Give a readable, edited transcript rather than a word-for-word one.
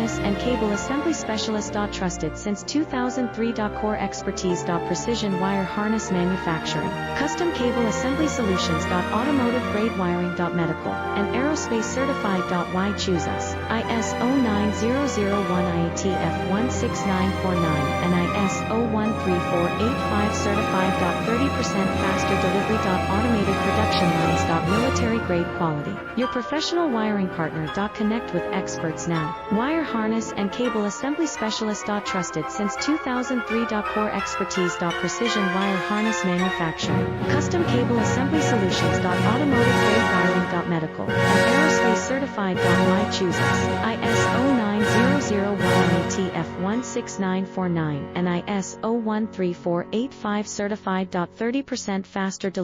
harness and cable assembly specialist. Trusted since 2003. Core expertise. Precision wire harness manufacturing, custom cable assembly solutions. Automotive grade wiring. Medical and aerospace certified. Why choose us? ISO 9001 IATF 16949 and ISO 13485 certified. 30% faster delivery. Automated production lines. Military grade quality. Your professional wiring partner. Connect with experts now. Wire harness and cable assembly specialist. Trusted since 2003. Core expertise. Precision wire harness manufacturing, custom cable assembly solutions. Automotive grade wiring. Medical and aerospace certified. Why choose us? ISO 9001 IATF 16949 and ISO 13485 certified. 30% faster delivery.